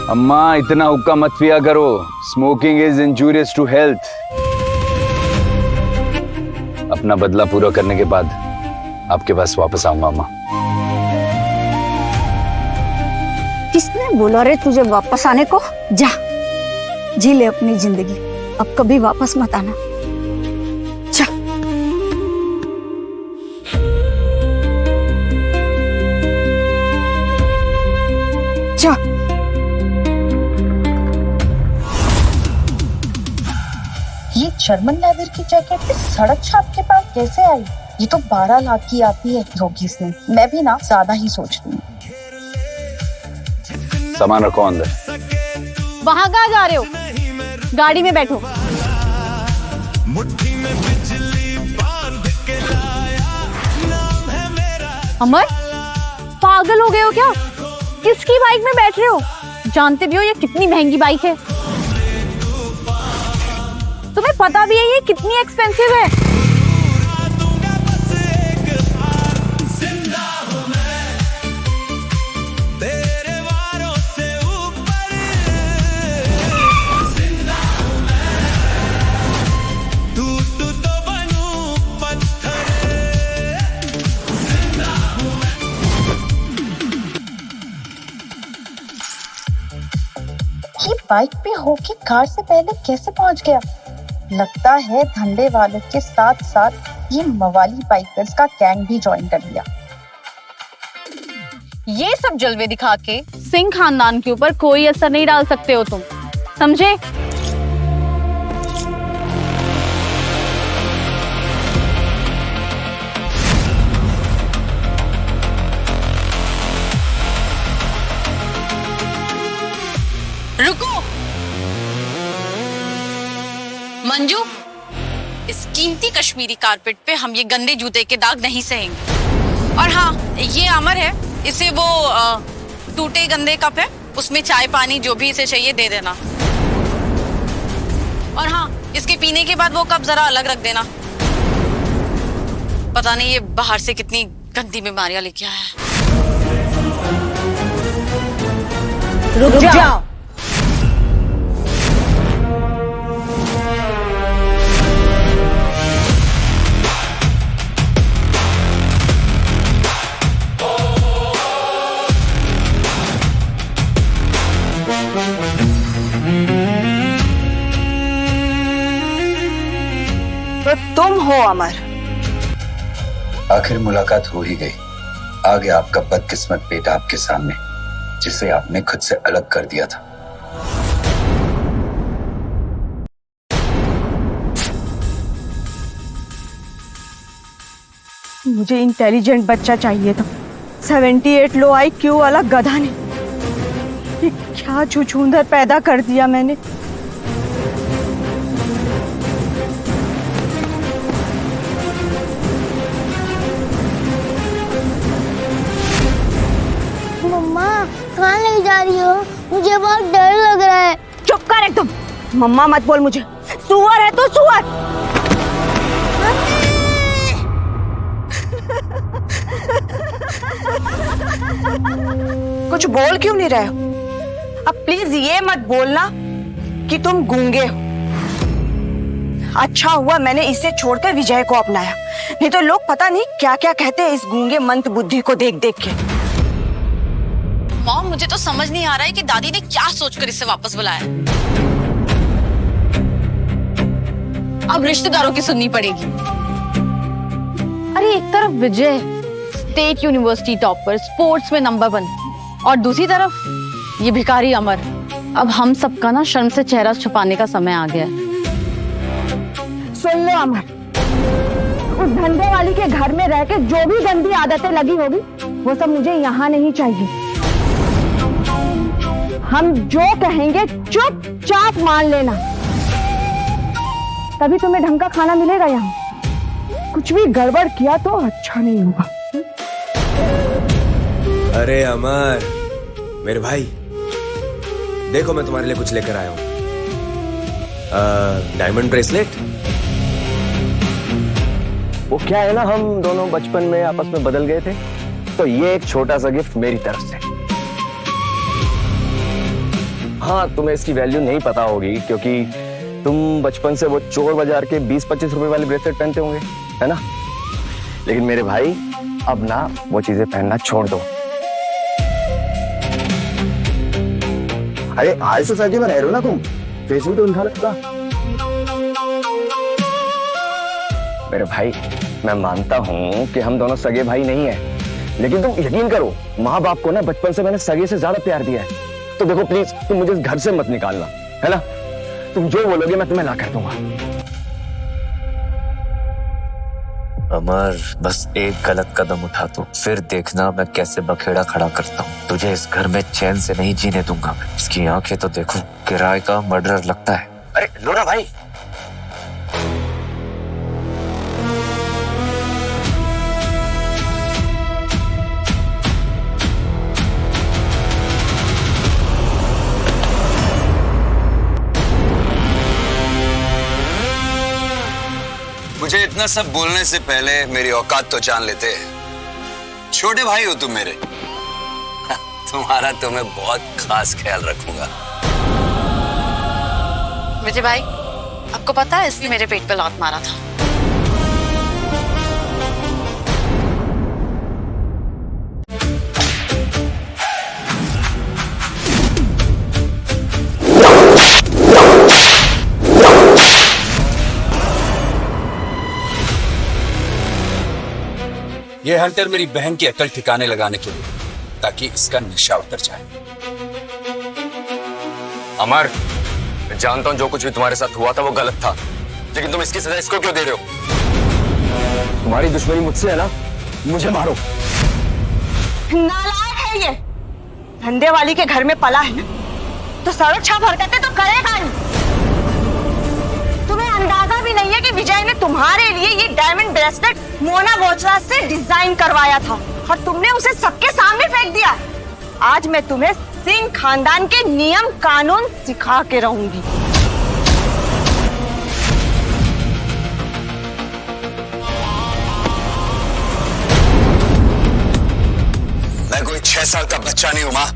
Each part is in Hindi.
अम्मा इतना हुक्का मत पिया करो, smoking is injurious to health. अपना बदला पूरा करने के बाद आपके पास वापस आऊंगा अम्मा। किसने बोला रे तुझे वापस आने को? जा जी ले अपनी जिंदगी, अब कभी वापस मत आना। जा। जा। ये जर्मन लेदर की जैकेट इस सड़क छाप के पास कैसे आई? ये तो 12 लाख की आती है योगीस ने। मैं भी ना ज्यादा ही सोच रही हूँ। सामान रखो अंदर। वहां कहाँ जा रहे हो? गाड़ी में बैठो। अमर, पागल हो गए हो क्या? किसकी बाइक में बैठ रहे हो? जानते भी हो ये कितनी महंगी बाइक है। तुम्हें पता भी है ये कितनी एक्सपेंसिव है। ये बाइक पे होके कार से पहले कैसे पहुंच गया? लगता है धंधे वालों के साथ साथ ये मवाली बाइकर्स का गैंग भी ज्वाइन कर लिया। ये सब जलवे दिखा के सिंह खानदान के ऊपर कोई असर नहीं डाल सकते हो तुम, समझे? रुको मंजू, इस कीमती कश्मीरी कारपेट पे हम ये गंदे जूते के दाग नहीं सहेंगे। और हाँ, ये अमर है, इसे वो टूटे गंदे कप है, उसमें चाय पानी जो भी इसे चाहिए दे देना। और हाँ, इसके पीने के बाद वो कप जरा अलग रख देना। पता नहीं ये बाहर से कितनी गंदी बीमारियां लेके आया है। रुक जाओ। तो तुम हो अमर? आखिर मुलाकात हो ही गई। आ गया आपका बदकिस्मत बेटा आपके सामने, जिसे आपने खुद से अलग कर दिया था। मुझे इंटेलिजेंट बच्चा चाहिए था, 78 लो IQ वाला गधा ने। ये क्या छुछुंदर पैदा कर दिया मैंने। मम्मा कहाँ ले जा रही हो? मुझे बहुत डर लग रहा है। चुप कर एकदम, मम्मा मत बोल मुझे। सुअर है तो सुअर। कुछ बोल क्यों नहीं रहे हो? अब प्लीज ये मत बोलना कि तुम गूंगे हो। अच्छा हुआ मैंने इसे छोड़कर विजय को अपनाया, नहीं तो लोग पता नहीं क्या क्या कहते हैं इस गूंगे मंद बुद्धि को देख देख के। मॉम, मुझे तो समझ नहीं आ रहा है कि दादी ने क्या सोचकर इसे वापस बुलाया। अब रिश्तेदारों की सुननी पड़ेगी। अरे एक तरफ विजय स्टेट यूनिवर्सिटी टॉपर, स्पोर्ट्स में नंबर 1, और दूसरी तरफ ये भिखारी अमर। अब हम सबका ना शर्म से चेहरा छुपाने का समय आ गया है। सुन लो अमर, उस धंधे वाली के घर में रह के जो भी गंदी आदतें लगी होगी वो सब मुझे यहाँ नहीं चाहिए। हम जो कहेंगे चुपचाप मान लेना, तभी तुम्हें ढंग का खाना मिलेगा यहाँ। कुछ भी गड़बड़ किया तो अच्छा नहीं होगा। अरे अमर मेरे भाई, देखो मैं तुम्हारे लिए कुछ लेकर आया हूँ। Diamond bracelet. वो क्या है ना, हम दोनों बचपन में आपस में बदल गए थे, तो ये एक छोटा सा गिफ्ट मेरी तरफ से। हाँ, तुम्हें इसकी वैल्यू नहीं पता होगी क्योंकि तुम बचपन से वो चोर बाजार के 20-25 रुपए वाले ब्रेसलेट पहनते होंगे, है ना? लेकिन मेरे भाई अब ना वो चीजें पहनना छोड़ दो। अरे हाई सोसाइटी में रह रहे हो ना तुम, फेस भी तो उनका लगता। मेरे भाई, मैं मानता हूँ कि हम दोनों सगे भाई नहीं हैं, लेकिन तुम यकीन करो, माँ बाप को ना बचपन से मैंने सगे से ज्यादा प्यार दिया है। तो देखो प्लीज, तुम मुझे इस घर से मत निकालना, है ना? तुम जो बोलोगे मैं तुम्हें ला कर दूंगा। अमर, बस एक गलत कदम उठा तो फिर देखना मैं कैसे बखेड़ा खड़ा करता हूँ। तुझे इस घर में चैन से नहीं जीने दूंगा मैं। इसकी आंखें तो देखो, किराए का मर्डरर लगता है। अरे लोरा भाई, मुझे इतना सब बोलने से पहले मेरी औकात तो जान लेते। छोटे भाई हो तुम मेरे। तुम्हारा तो मैं बहुत खास ख्याल रखूंगा। विजय भाई, आपको पता है इसने मेरे पेट पे लात मारा था। ये हंटर मेरी बहन की अकल ठिकाने लगाने के लिए, ताकि इसका नशा उतर जाए। अमर, मैं जानता हूँ जो कुछ भी तुम्हारे साथ हुआ था वो गलत था, लेकिन तुम इसकी सजा इसको क्यों दे रहे हो? तुम्हारी दुश्मनी मुझसे है ना, मुझे मारो। नालायक है ये। धंधे वाली के घर में पला है ना, तो सड़क छाप हरकतें तो करेगा ही। तुम्हें अंदाजा भी नहीं है कि विजय ने तुम्हारे लिए ये डायमंड ब्रेसलेट मोना बोचरा से डिजाइन करवाया था और तुमने उसे सबके सामने फेंक दिया। आज मैं तुम्हें सिंह खानदान के नियम कानून सिखा के रहूंगी। मैं कोई 6 साल का बच्चा नहीं हूं मां,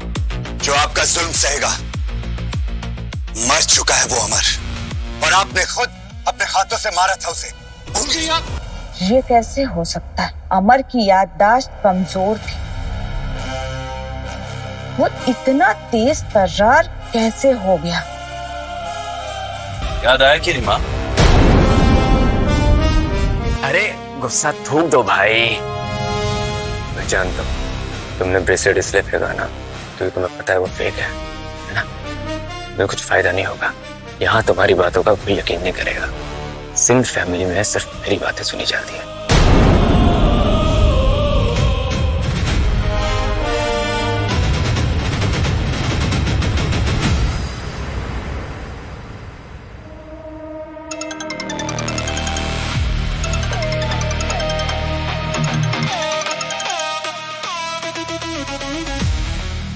जो आपका जुल्म सहेगा। मर चुका है वो अमर, और आपने खुद अपने हाथों से मारा था उसे। भूल गई आप? ये कैसे हो सकता है? अमर की याददाश्त कमजोर थी। वो इतना तेज तर्रार कैसे हो गया? याद आया कि नहीं मां? अरे गुस्सा थूक दो भाई। मैं जानता हूँ तुमने ब्रेसलेट इसलिए फेंका ना क्योंकि तुम्हें पता है वो फेक है ना? तुम्हें कुछ फायदा नहीं होगा। यहाँ तुम्हारी बातों का कोई यकीन नहीं करेगा। सिंह फैमिली में सिर्फ मेरी बातें सुनी जाती है।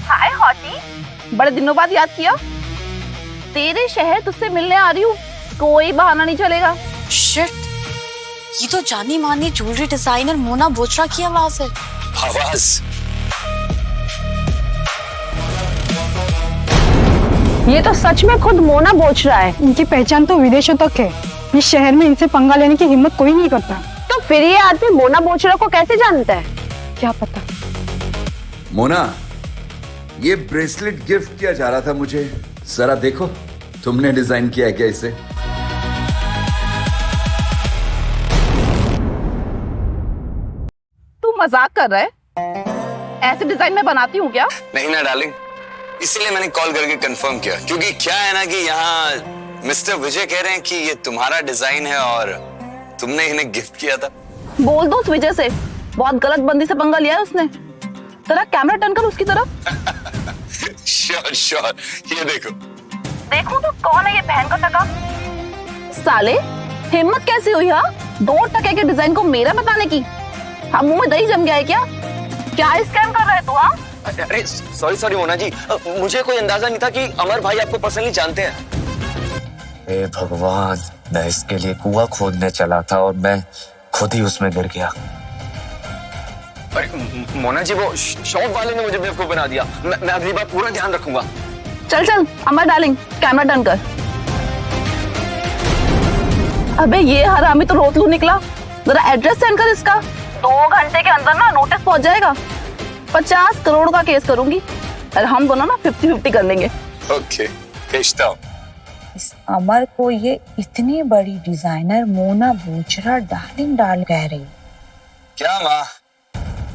हाय हॉटी, बड़े दिनों बाद याद किया। तेरे शहर तुझसे मिलने आ रही हूँ, कोई बहाना नहीं चलेगा। शिट, ये तो जानी मानी ज्वेलरी डिजाइनर मोना बोचरा की आवाज है। आवाज? ये तो सच में खुद मोना बोचरा है। इनकी पहचान तो विदेशों तक है। इस शहर में इनसे पंगा लेने की हिम्मत कोई नहीं करता। तो फिर ये आदमी मोना बोचरा को कैसे जानता है? क्या पता। मोना, ये ब्रेसलेट गिफ्ट किया जा रहा था मुझे। जरा देखो, तुमने डिजाइन किया है क्या इसे? तू मजाक कर रहा है? ऐसे डिजाइन मैं बनाती हूँ क्या? नहीं ना डार्लिंग, इसीलिए मैंने कॉल करके कंफर्म किया, क्योंकि क्या है ना कि यहाँ मिस्टर विजय कह रहे हैं कि ये तुम्हारा डिजाइन है और तुमने इन्हें गिफ्ट किया था। बोल दो उस विजय से, बहुत गलत बंदी से पंगा लिया है उसने। तेरा कैमरा टर्न कर उसकी तरफ। श्योर श्योर, ये देखो। देखो तो कौन है ये बहन का टका? साले, हिम्मत कैसी हुई? हाँ, 2 टके के डिजाइन को मेरा बताने की। हाँ, मुंह में दही जम गया है क्या? क्या स्कैम कर रहा है तू? हाँ, अरे सॉरी मोना जी, मुझे कोई अंदाजा नहीं था कि अमर भाई आपको पर्सनली जानते हैं। हे भगवान, मैं इसके लिए कुआं खोदने चला था और मैं खुद ही उसमें गिर गया। अरे मोना जी, वो शॉप वाले ने मुझे बेवकूफ बना दिया। मैं अगली बार पूरा ध्यान रखूंगा। चल चल अमर डार्लिंग, कैमरा टर्न कर। अबे ये हरामी तो रोतलू निकला। जरा एड्रेस सेंड कर इसका। 2 घंटे के अंदर ना नोटिस पहुंच जाएगा। 50 करोड़ का केस करूंगी और हम दोनों ना 50-50 कर लेंगे। ओके, भेजता हूँ। इस अमर को ये इतनी बड़ी डिजाइनर मोना बोचरा डार्लिंग डाल कह रही। क्या माँ,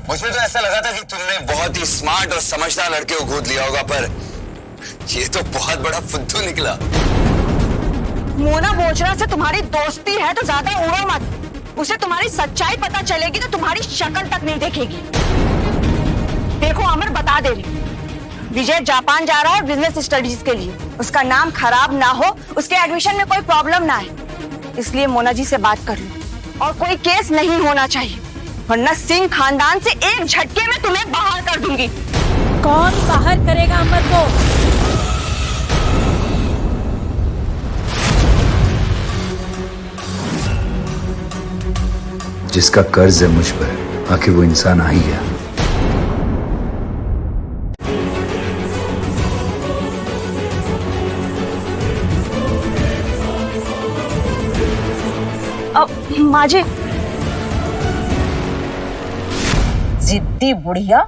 मुझे तो ऐसा लगा था कि तुमने बहुत ही स्मार्ट और समझदार लड़के को गोद लिया होगा, पर ये तो बहुत बड़ा फुद्दू निकला। मोना बोचरा से तुम्हारी दोस्ती है तो ज्यादा उड़ो मत। उसे तुम्हारी सच्चाई पता चलेगी तो तुम्हारी शक्ल तक नहीं देखेगी। देखो अमर, बता दे रही, विजय जापान जा रहा है बिजनेस स्टडीज के लिए। उसका नाम खराब ना हो, उसके एडमिशन में कोई प्रॉब्लम ना है, इसलिए मोना जी से बात कर लो। और कोई केस नहीं होना चाहिए, वरना सिंह खानदान से एक झटके में तुम्हें बाहर कर दूंगी। कौन बाहर करेगा अमर को? जिसका कर्ज है मुझ पर, आखिर वो इंसान आ ही गया। अब माँ जी, जिद्दी बुढ़िया।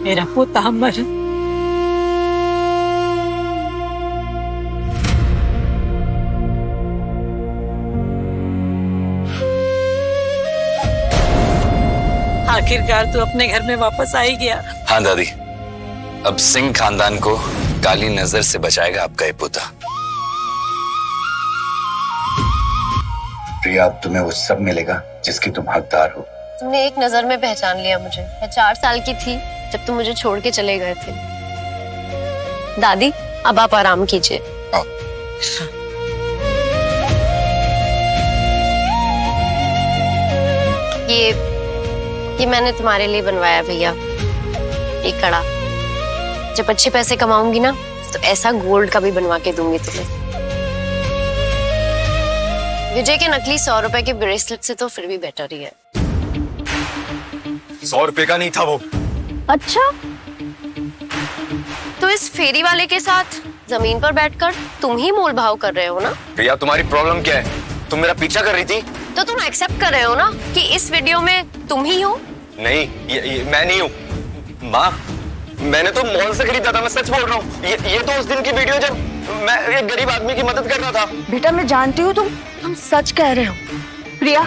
मेरा पोता अमर आखिरकार तू अपने घर में वापस आ ही गया। हाँ दादी, अब सिंह खानदान को काली नजर से बचाएगा आपका ये पोता। प्रिया, अब तुम्हें वो सब मिलेगा जिसकी तुम हकदार हो। तुमने एक नजर में पहचान लिया मुझे। मैं 4 साल की थी जब तुम मुझे छोड़ के चले गए थे। दादी, अब आप आराम कीजिए। ये मैंने तुम्हारे लिए बनवाया भैया, एक कड़ा। जब अच्छे पैसे कमाऊंगी ना तो ऐसा गोल्ड का भी बनवा के दूंगी तुम्हें। विजय के नकली 100 रुपए के ब्रेसलेट से तो फिर भी बेटर ही है। 100 रुपए का नहीं था वो। अच्छा, तो इस फेरी वाले के साथ जमीन पर बैठकर तुम ही मोल भाव कर रहे हो ना? प्रिया, तुम्हारी प्रॉब्लम क्या है? तुम मेरा पीछा कर रही थी? तो तुम एक्सेप्ट कर रहे हो ना कि इस वीडियो में तुम ही हो? नहीं, ये मैं नहीं हूँ माँ। मैंने तो मॉल से खरीदा था, मैं सच बोल रहा हूँ। ये तो उस दिन की वीडियो जब मैं एक गरीब आदमी की मदद कर रहा था। बेटा, मैं जानती हूँ तुम सच कह रहे हो। प्रिया,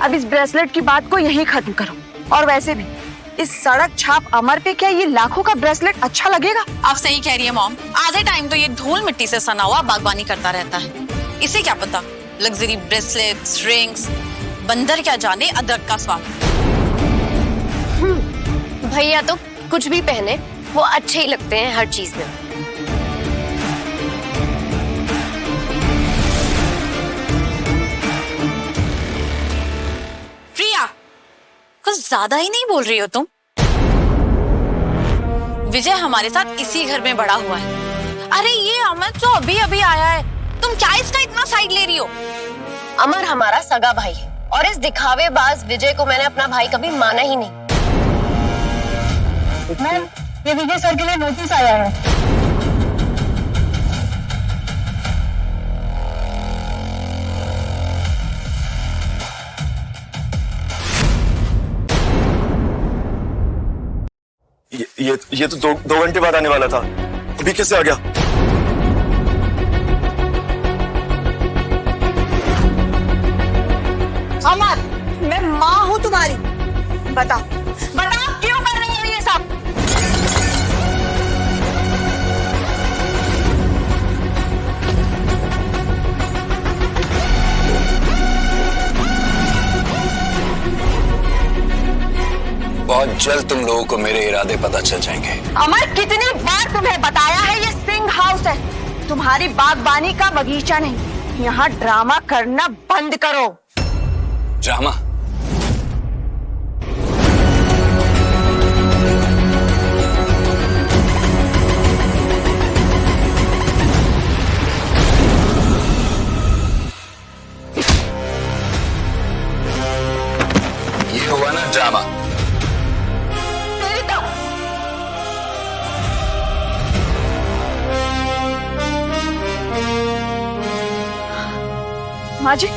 अब इस ब्रेसलेट की बात को यहीं खत्म करो। और वैसे भी इस सड़क छाप अमर पे क्या ये लाखों का ब्रेसलेट अच्छा लगेगा? आप सही कह रही है मॉम। आधे टाइम तो ये धूल मिट्टी से सना हुआ बागबानी करता रहता है। इसे क्या पता लग्जरी ब्रेसलेट्स, रिंग्स, बंदर क्या जाने अदरक का स्वाद। भैया तो कुछ भी पहने वो अच्छे ही लगते हैं हर चीज में। प्रिया, कुछ ज्यादा ही नहीं बोल रही हो तुम? विजय हमारे साथ इसी घर में बड़ा हुआ है। अरे ये अमर तो अभी अभी आया है, तुम क्या इसका इतना साइड ले रही हो? अमर हमारा सगा भाई है और इस दिखावेबाज विजय को मैंने अपना भाई कभी माना ही नहीं। मैम, ये विजय सर के लिए नोटिस आया है। ये तो 2 घंटे बाद आने वाला था, अभी कैसे आ गया? अमर, मैं माँ हूँ तुम्हारी। बताओ क्यों कर रही हो ये सब? बहुत जल्द तुम लोगों को मेरे इरादे पता चल जाएंगे। अमर, कितनी बार तुम्हें बताया है ये सिंह हाउस है, तुम्हारी बागबानी का बगीचा नहीं। यहाँ ड्रामा करना बंद करो। ड्रामा? माँ जी,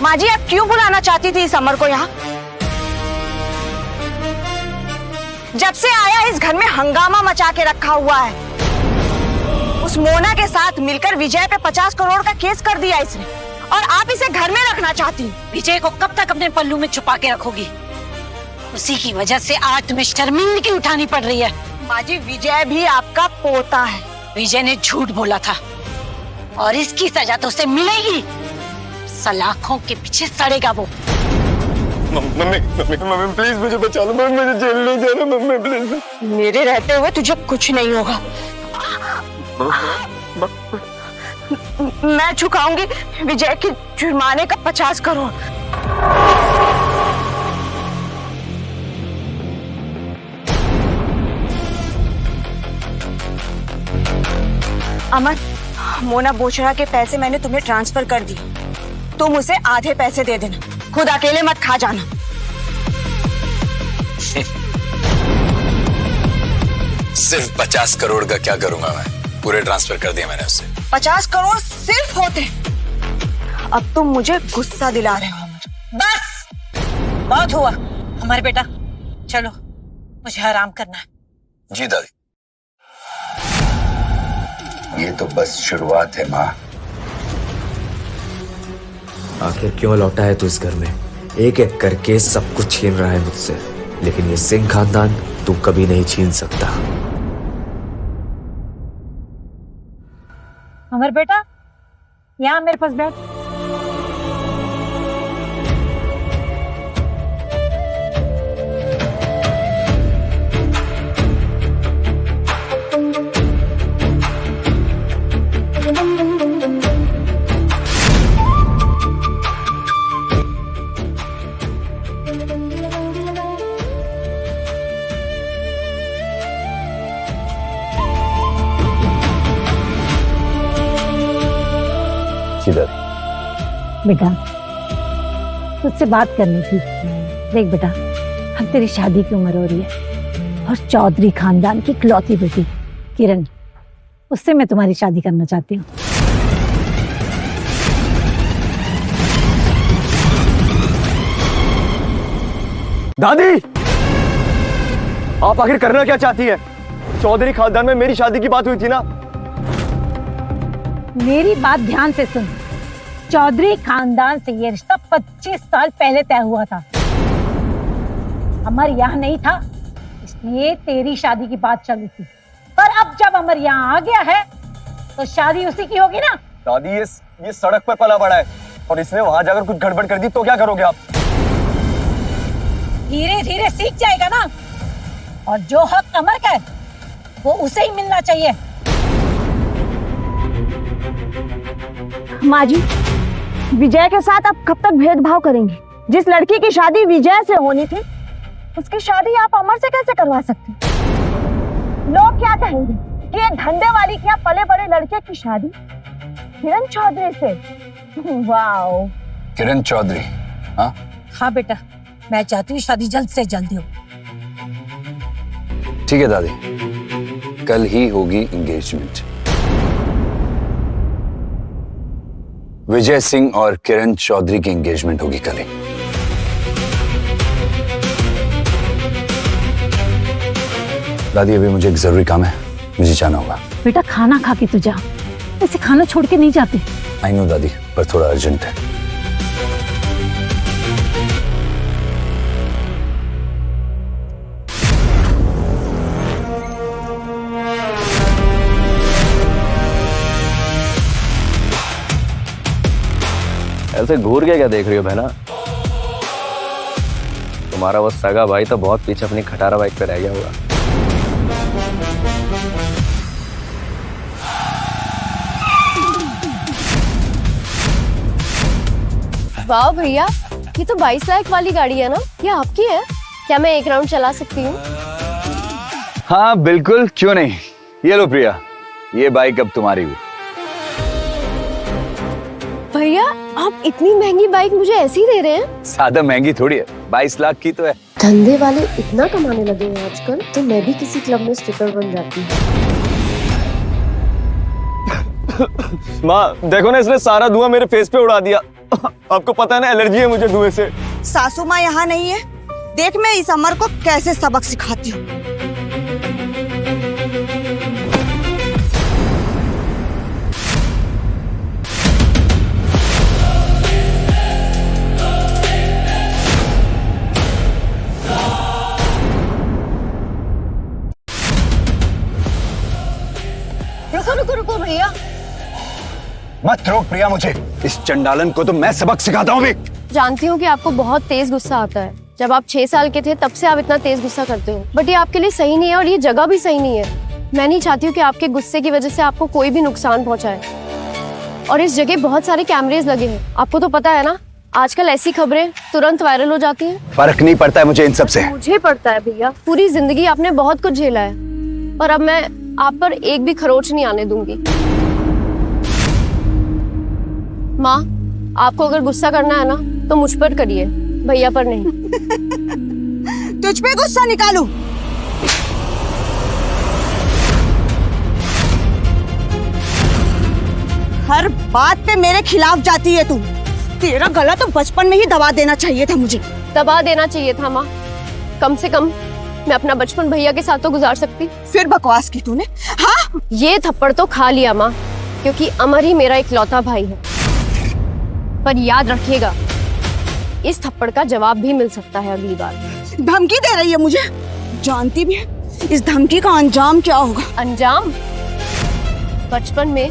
माँ जी, आप क्यों बुलाना चाहती थी इस अमर को यहाँ? जब से आया इस घर में हंगामा मचा के रखा हुआ है। उस मोना के साथ मिलकर विजय पे 50 करोड़ का केस कर दिया इसने, और आप इसे घर में रखना चाहती। विजय को कब तक अपने पल्लू में छुपा के रखोगी? उसी की वजह से आज तुम्हें शर्मिंदगी उठानी पड़ रही है। माँ जी, विजय भी आपका पोता है। विजय ने झूठ बोला था और इसकी सजा तो उसे मिलेगी। सलाखों के पीछे सड़ेगा वो। मम्मी मम्मी मम्मी प्लीज मुझे बचा लो, मम्मी मुझे जेल नहीं जाना, मम्मी प्लीज। मेरे रहते हुए तुझे कुछ नहीं होगा। मैं चुकाऊंगी विजय के जुर्माने का 50 करोड़। अमर, मोना बोचरा के पैसे मैंने तुम्हें ट्रांसफर कर दिए। तुम उसे आधे पैसे दे देना, खुद अकेले मत खा जाना। सिर्फ 50 करोड़ का क्या करूंगा मैं? पूरे ट्रांसफर कर दिए मैंने उससे। 50 करोड़ सिर्फ होते। अब तुम मुझे गुस्सा दिला रहे हो अमर। बस बहुत हुआ हमारे बेटा, चलो मुझे आराम करना है। जी दादी। ये तो बस शुरुआत है माँ। आखिर क्यों लौटा है तू इस घर में? एक एक करके सब कुछ छीन रहा है मुझसे, लेकिन ये सिंह खानदान तू कभी नहीं छीन सकता। अमर बेटा, यहाँ मेरे पास बैठ। बेटा, तुझसे बात करनी थी। देख बेटा, अब तेरी शादी की उम्र हो रही है और चौधरी खानदान की इकलौती बेटी किरण, उससे मैं तुम्हारी शादी करना चाहती हूँ। दादी, आप आखिर करना क्या चाहती है? चौधरी खानदान में मेरी शादी की बात हुई थी ना? मेरी बात ध्यान से सुन। चौधरी खानदान से ये रिश्ता 25 साल पहले तय हुआ था। अमर यहाँ नहीं था, इसलिए तेरी शादी की बात चली थी। पर अब जब अमर यहाँ आ गया है तो शादी उसी की होगी ना? दादी, ये सड़क पर पला बड़ा है और इसने वहां जाकर कुछ गड़बड़ कर दी तो क्या करोगे आप? धीरे धीरे सीख जाएगा ना, और जो हक अमर का है वो उसे ही मिलना चाहिए। माँ जी, विजय के साथ आप कब तक भेदभाव करेंगे? जिस लड़की की शादी विजय से होनी थी, उसकी शादी आप अमर से कैसे करवा सकते? लोग क्या कहेंगे कि एक धंधे वाली क्या पले बड़े लड़के की शादी किरण चौधरी से? वाओ, किरण चौधरी? हाँ हाँ बेटा, मैं चाहती हूँ शादी जल्द से जल्द हो। ठीक है दादी, कल ही होगी एंगेजमेंट। विजय सिंह और किरण चौधरी की एंगेजमेंट होगी कल ही। दादी, अभी मुझे एक जरूरी काम है, मुझे जाना होगा। बेटा, खाना खा के तू जा, ऐसे खाना छोड़ के नहीं जाते। आई नो दादी, पर थोड़ा अर्जेंट है। ऐसे घूर के क्या देख रही हो बहना? तुम्हारा वो सगा भाई तो बहुत पीछे अपनी खटारा बाइक पे रह गया होगा। वाह भैया, ये तो 22 लाख वाली गाड़ी है ना? ये आपकी है? क्या मैं एक राउंड चला सकती हूँ? हाँ बिल्कुल, क्यों नहीं। ये लो प्रिया, ये बाइक अब तुम्हारी भी। भैया, आप इतनी महंगी बाइक मुझे ऐसे ही दे रहे हैं? ज्यादा महंगी थोड़ी है, 22 लाख की तो है। धंधे वाले इतना कमाने लगे हैं आजकल, तो मैं भी किसी क्लब में स्ट्रिपर बन जाती हूँ। माँ देखो ना, इसने सारा धुआं मेरे फेस पे उड़ा दिया। आपको पता है ना, एलर्जी है मुझे धुएं से। सासू माँ यहाँ नहीं है, देख मैं इस अमर को कैसे सबक सिखाती हूँ। रुको रुको भैया, मत रोक प्रिया मुझे, इस चंडालन को तो मैं सबक सिखाता हूँ भी। जानती हूँ कि आपको बहुत तेज गुस्सा आता है। जब आप 6 साल के थे तब से आप इतना तेज गुस्सा करते हो, बट ये आपके लिए सही नहीं है और ये जगह भी सही नहीं है। मैं नहीं चाहती हूँ कि आपके गुस्से की वजह से आपको कोई भी नुकसान पहुंचाए। और इस जगह बहुत सारे कैमरेज लगे हैं, आपको तो पता है ना, आजकल ऐसी खबरें तुरंत वायरल हो जाती हैं। फर्क नहीं पड़ता है मुझे इन सब से। मुझे पड़ता है भैया, पूरी जिंदगी आपने बहुत कुछ झेला है और अब मैं आप पर एक भी खरोच नहीं आने दूंगी। माँ, आपको अगर गुस्सा करना है ना तो मुझ पर करिए, भैया पर नहीं। तुझ पे गुस्सा निकालूं? हर बात पे मेरे खिलाफ जाती है तू। तेरा गला तो बचपन में ही दबा देना चाहिए था मुझे। दबा देना चाहिए था माँ, कम से कम मैं अपना बचपन भैया के साथ तो गुजार सकती। फिर बकवास की तूने। हाँ, ये थप्पड़ तो खा लिया माँ, क्योंकि अमर ही मेरा इकलौता भाई है। पर याद रखिएगा, इस थप्पड़ का जवाब भी मिल सकता है अगली बार। धमकी दे रही है मुझे, जानती भी है इस धमकी का अंजाम क्या होगा। अंजाम? बचपन में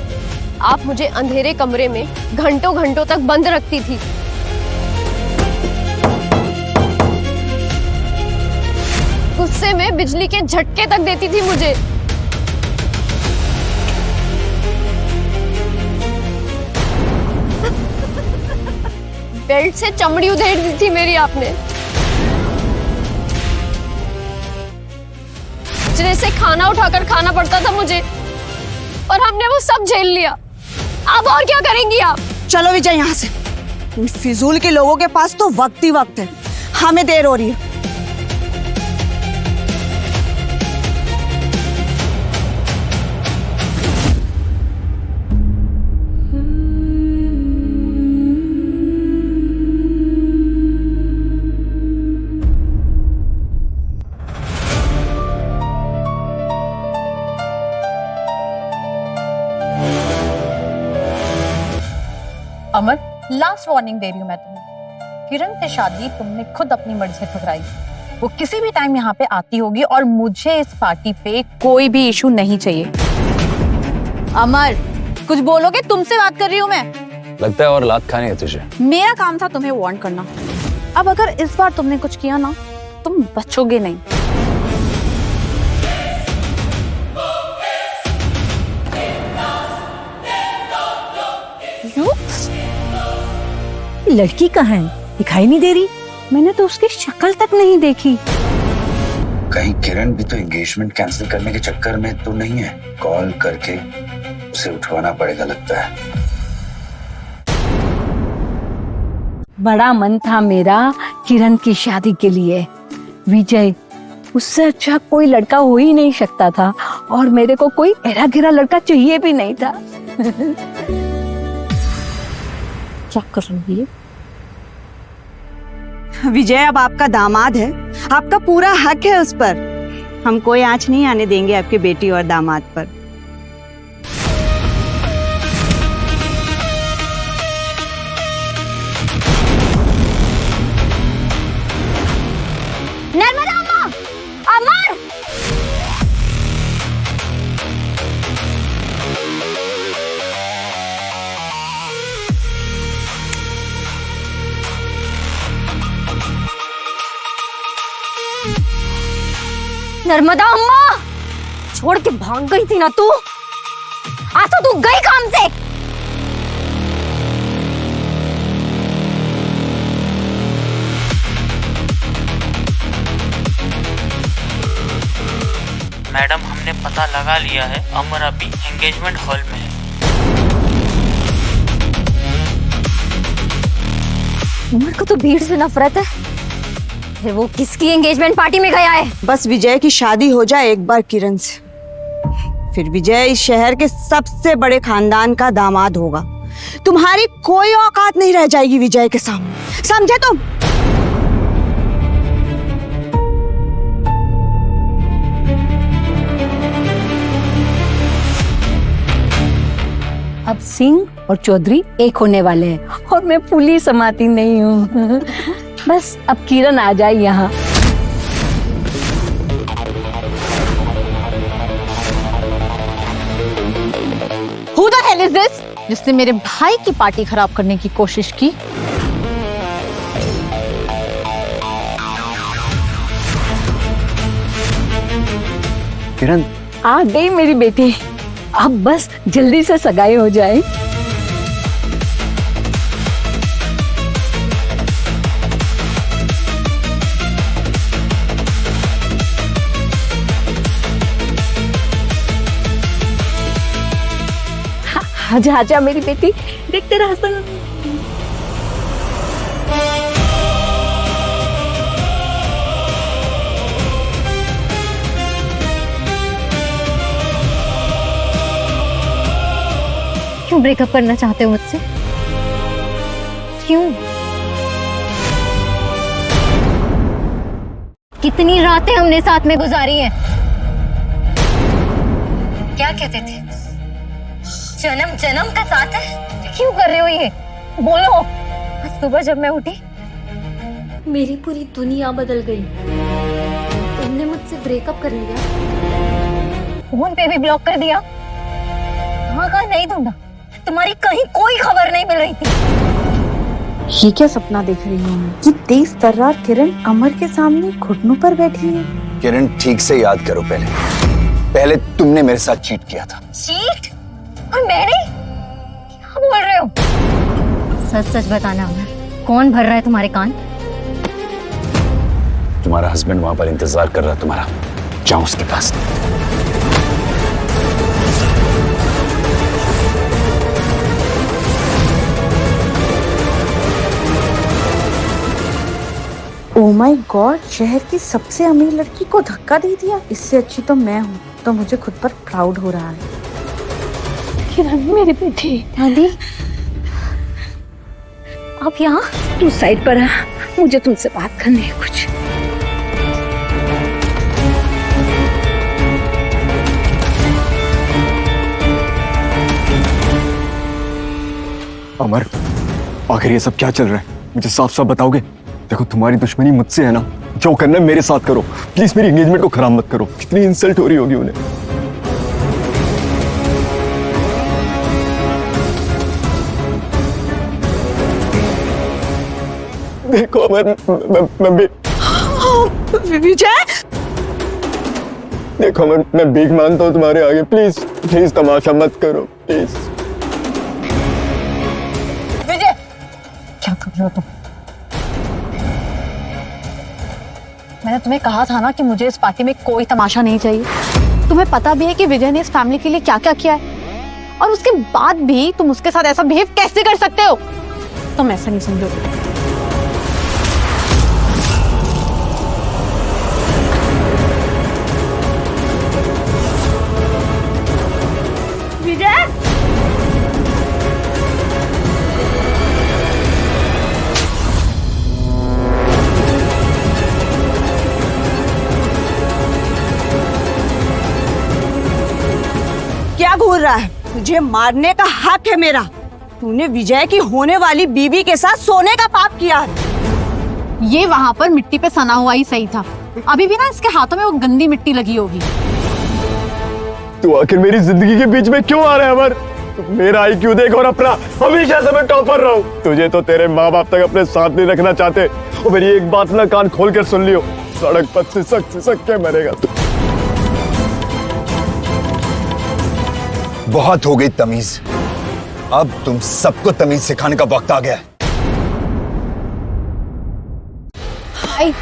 आप मुझे अंधेरे कमरे में घंटों घंटों तक बंद रखती थी। गुस्से में बिजली के झटके तक देती थी मुझे। बेल्ट से चमड़ी उधेड़ दी थी मेरी आपने। जैसे खाना उठाकर खाना पड़ता था मुझे, और हमने वो सब झेल लिया। अब और क्या करेंगी आप? चलो विजय यहाँ से। इन फिजूल के लोगों के पास तो वक्त ही वक्त है, हमें देर हो रही है। अमर, लास्ट वार्निंग दे रही हूँ मैं तुम्हें। किरण से शादी तुमने खुद अपनी मर्जी से ठुकराई। वो किसी भी टाइम यहाँ पे आती होगी और मुझे इस पार्टी पे कोई भी इशू नहीं चाहिए। अमर, कुछ बोलोगे? तुमसे बात कर रही हूँ मैं। लगता है और लात खानी है तुझे। मेरा काम था तुम्हें वार्न करना। अब अगर इस बार तुमने कुछ किया ना, तुम बचोगे नहीं। लड़की कहाँ है? दिखाई नहीं दे रही। मैंने तो उसकी शक्ल तक नहीं देखी। कहीं किरण भी तो एंगेजमेंट कैंसिल करने के चक्कर में तो नहीं है? कॉल करके उसे उठवाना पड़ेगा लगता है। बड़ा मन था मेरा किरण की शादी के लिए। विजय, उससे अच्छा कोई लड़का हो ही नहीं सकता था, और मेरे को कोई ऐरा गिरा लड़का चाहिए भी नहीं था। क्या कर रही है? विजय अब आपका दामाद है, आपका पूरा हक है उस पर। हम कोई आंच नहीं आने देंगे आपकी बेटी और दामाद पर। नर्मदा अम्मा, अमर! नर्मदा अम्मा, छोड़ के भाग गई थी ना तू? आ तो तू गई काम से। मैडम, हमने पता लगा लिया है, अमर अभी एंगेजमेंट हॉल में है। उमर को तो भीड़ से नफरत है। फिर वो किसकी एंगेजमेंट पार्टी में गया है? बस विजय की शादी हो जाए एक बार किरण से, फिर विजय इस शहर के सबसे बड़े खानदान का दामाद होगा। तुम्हारी कोई औकात नहीं रह जाएगी विजय के सामने, समझे तुम? अब सिंह और चौधरी एक होने वाले हैं और मैं फूली समाती नहीं हूँ। बस अब किरण आ जाए यहाँ। Who the hell is this? जिसने मेरे भाई की पार्टी खराब करने की कोशिश की। किरण, आ गई मेरी बेटी। अब बस जल्दी से सगाई हो जाए। आजा आजा मेरी बेटी, देख तेरा हस्बैंड। क्यों ब्रेकअप करना चाहते हो मुझसे? क्यों? कितनी रातें हमने साथ में गुजारी हैं। क्या कहते थे? जन्म जन्म का साथ है। क्यों कर रहे हो ये? बोलो। आज सुबह जब मैं उठी मेरी पूरी दुनिया बदल गई। तुमने मुझसे ब्रेकअप कर लिया, फोन पे भी ब्लॉक कर दिया, कहाँ नहीं ढूंढा, तुम्हारी कहीं कोई खबर नहीं मिल रही थी। ये क्या सपना देख रही हूँ मैं? कि तेज तर्रार किरण अमर के सामने घुटनों पर बैठी है। किरण ठीक से याद करो, पहले तुमने मेरे साथ चीट किया था। चीट? और मैंने? क्या बोल रहे हो? सच सच बताना अमर, कौन भर रहा है तुम्हारे कान? तुम्हारा हस्बैंड वहां पर इंतजार कर रहा तुम्हारा, जाओ उसके पास। ओ माय गॉड, शहर की सबसे अमीर लड़की को धक्का दे दिया। इससे अच्छी तो मैं हूँ, तो मुझे खुद पर प्राउड हो रहा है। किरण मेरी बेटी। दादी, आप यहाँ? तू साइड पर आ, मुझे तुमसे बात करनी है कुछ। अमर, आखिर ये सब क्या चल रहा है? मुझे साफ साफ बताओगे? देखो, तुम्हारी दुश्मनी मुझसे है ना, जो करना है मेरे साथ करो। प्लीज मेरी एंगेजमेंट को खराब मत करो। कितनी इंसल्ट हो रही होगी उन्हें। देखो अमर, विजय, देखो अमर, मैं भीख मांगता हूँ तुम्हारे आगे। प्लीज प्लीज तमाशा मत करो, प्लीज। विजय, क्या कर रहे हो तुम? मैंने तुम्हें कहा था ना कि मुझे इस पार्टी में कोई तमाशा नहीं चाहिए। तुम्हें पता भी है कि विजय ने इस फैमिली के लिए क्या क्या किया है, और उसके बाद भी तुम उसके साथ ऐसा बिहेव कैसे कर सकते हो? तुम ऐसा नहीं समझोगे। विजय, क्या घूर रहा है? तुझे मारने का हक है मेरा। तूने विजय की होने वाली बीवी के साथ सोने का पाप किया है। ये वहां पर मिट्टी पे सना हुआ ही सही था। अभी भी ना इसके हाथों में वो गंदी मिट्टी लगी होगी। तू आखिर मेरी जिंदगी के बीच में क्यों आ रहा है अमर? मेरा IQ देख और अपना, हमेशा से मैं टॉपर रहा हूँ। तुझे तो तेरे माँ बाप तक अपने साथ नहीं रखना चाहते। और मेरी एक बात ना कान खोल कर सुन लियो, सड़क पर सिसक के मरेगा तू। बहुत हो गई तमीज, अब तुम सबको तमीज सिखाने का वक्त आ गया है। भाई,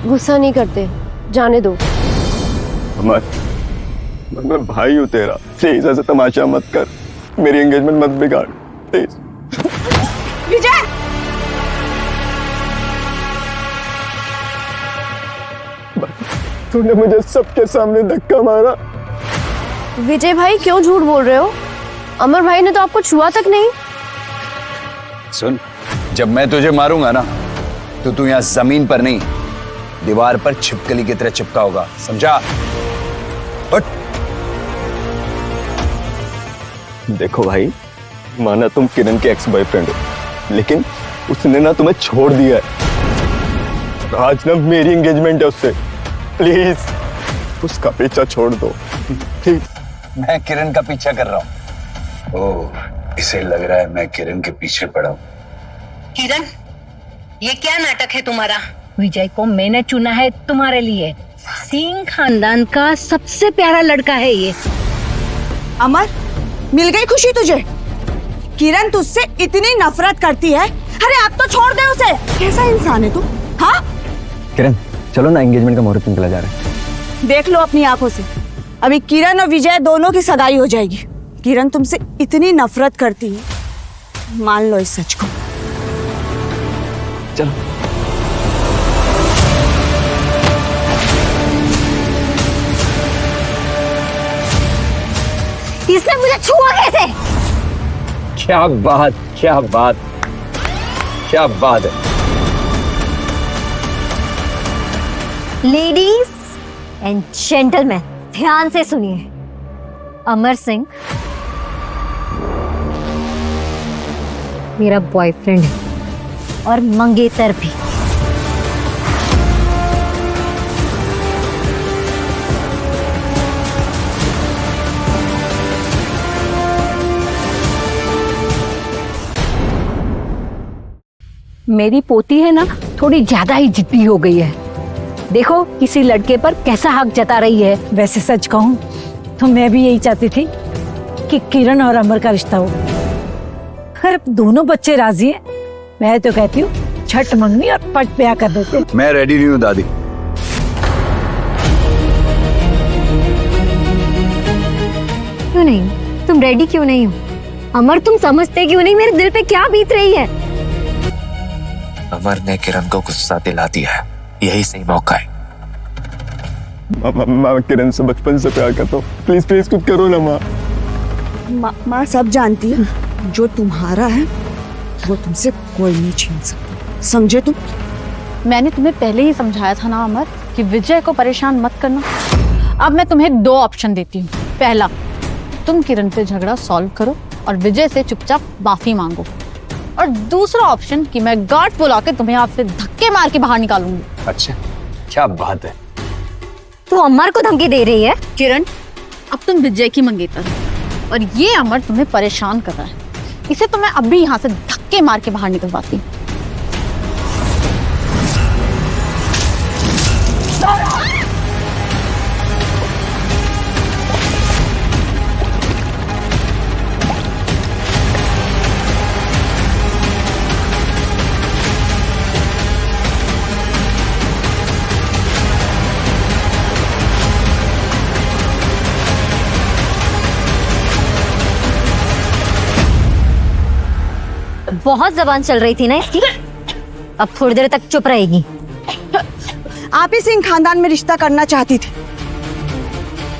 गुस्सा नहीं करते, जाने दो। अमर, मैं भाई हूँ तेरा, प्लीज ऐसे तमाशा मत कर। मेरी एंगेजमेंट मत बिगाड़ प्लीज। विजय, तूने मुझे सबके सामने धक्का मारा। विजय भाई क्यों झूठ बोल रहे हो? अमर भाई ने तो आपको छुआ तक नहीं। सुन, जब मैं तुझे मारूंगा ना तो तू यहाँ जमीन पर नहीं दीवार पर छिपकली की तरह चिपका होगा, समझा? उठ। देखो भाई, माना तुम किरण के एक्स बॉयफ्रेंड हो, लेकिन उसने ना तुम्हें छोड़ दिया है। आज ना मेरी एंगेजमेंट है उससे, प्लीज उसका पीछा छोड़ दो प्लीज। मैं किरण का पीछा कर रहा हूँ। ओह, इसे लग रहा है मैं किरण के पीछे पड़ा हूँ। किरण, ये क्या नाटक है तुम्हारा? विजय को मैंने चुना है तुम्हारे लिए। सिंह खानदान का सबसे प्यारा लड़का है ये। अमर, मिल गई खुशी तुझे? किरण तुझसे इतनी नफरत करती है, अरे अब तो छोड़ दे उसे। कैसा इंसान है तू? हाँ, किरण चलो ना, एंगेजमेंट का मुहूर्त निकला जा रहा है। देख लो अपनी आंखों से, अभी किरण और विजय दोनों की सगाई हो जाएगी। किरण तुमसे इतनी नफरत करती है, मान लो इस सच को। चलो। इसने मुझे छुआ कैसे? क्या बात, क्या बात, क्या बात है। लेडीज एंड जेंटलमैन, ध्यान से सुनिए। अमर सिंह मेरा बॉयफ्रेंड है और मंगेतर भी। मेरी पोती है ना, थोड़ी ज्यादा ही जिद्दी हो गई है। देखो किसी लड़के पर कैसा हक जता रही है। वैसे सच कहूं तो मैं भी यही चाहती थी कि किरण और अमर का रिश्ता हो। अगर अब दोनों बच्चे राजी हैं, मैं तो कहती हूँ छठ मंगनी और पट ब्याह कर देते। मैं रेडी नहीं हूँ दादी। क्यों नहीं? तुम रेडी क्यों नहीं हो? अमर, तुम समझते क्यों नहीं मेरे दिल पे क्या बीत रही है? अमर ने किरण को गुस्सा दिला दिया है, यही सही मौका है। माँ किरण से बचपन से प्यार करता हूँ, प्लीज प्लीज कुछ करो ना माँ। माँ सब जानती है, जो तुम्हारा है वो तुमसे कोई नहीं छीन सकता, समझे तुम? मैंने तुम्हें पहले ही समझाया था ना अमर कि विजय को परेशान मत करना। अब मैं तुम्हें दो ऑप्शन देती हूँ। पहला, तुम किरण से झगड़ा सॉल्व करो और विजय से चुपचाप माफी मांगो। और दूसरा ऑप्शन कि मैं गार्ड बुला के तुम्हें आपसे धक्के मार के बाहर निकालूंगी। अच्छा, क्या बात है। तू अमर को धमकी दे रही है? किरण, अब तुम विजय की मंगेतर हो और ये अमर तुम्हें परेशान कर रहा है। इसे तो मैं अभी यहाँ से धक्के मार के बाहर निकलवाती हूँ। बहुत जबान चल रही थी ना इसकी, अब थोड़ी देर तक चुप रहेगी। आप ही सिंह खानदान में रिश्ता करना चाहती थी,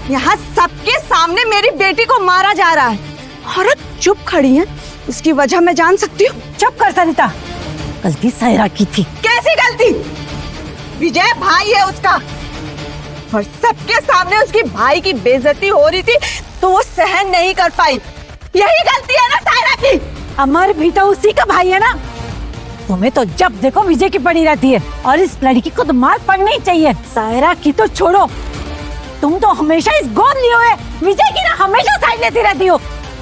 यहाँ सबके सामने मेरी बेटी को मारा जा रहा है और अब चुप खड़ी है। इसकी वजह मैं जान सकती हूँ? चुप कर सरिता, गलती सायरा की थी। कैसी गलती? विजय भाई है उसका और सबके सामने उसकी भाई की बेइज्जती हो रही थी तो वो सहन नहीं कर पाई। यही गलती है ना सायरा की? अमर भी तो उसी का भाई है ना। तुम्हें तो जब देखो विजय की पड़ी रहती है और इस लड़की को तो मार पड़नी ही चाहिए। सायरा की तो छोड़ो, तुम तो हमेशा इस गोद लिए हुए विजय की ना हमेशा साइड लेती रहती हो,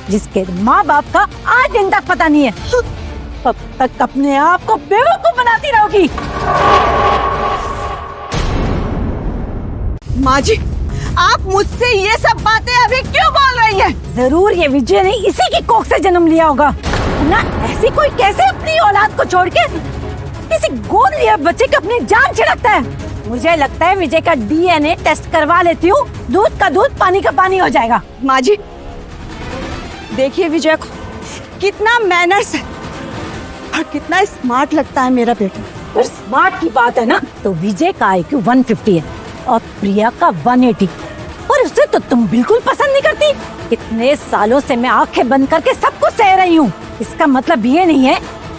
जिसके माँ बाप का आज दिन तक पता नहीं है। अब तक अपने आप को बेवकूफ बनाती रहोगी। माँ जी, आप मुझसे ये सब बातें अभी क्यों बोल रही हैं? जरूर ये विजय ने इसी की कोख से जन्म लिया होगा ना। ऐसी कोई कैसे अपनी औलाद को छोड़ के किसी गोद लिए बच्चे की अपनी जान छिड़कता है? मुझे लगता है विजय का डीएनए टेस्ट करवा लेती हूँ, दूध का दूध पानी का पानी हो जाएगा। माँ जी देखिए विजय को, कितना मैनर्स है और कितना स्मार्ट लगता है मेरा बेटा। पर स्मार्ट की बात है ना, तो विजय का IQ 150 है और प्रिया का 180। और उसे तो तुम बिल्कुल पसंद नहीं करती। इतने सालों से मैं आंखें बंद करके सब कुछ सह रही हूँ। इसका मतलब ये नहीं है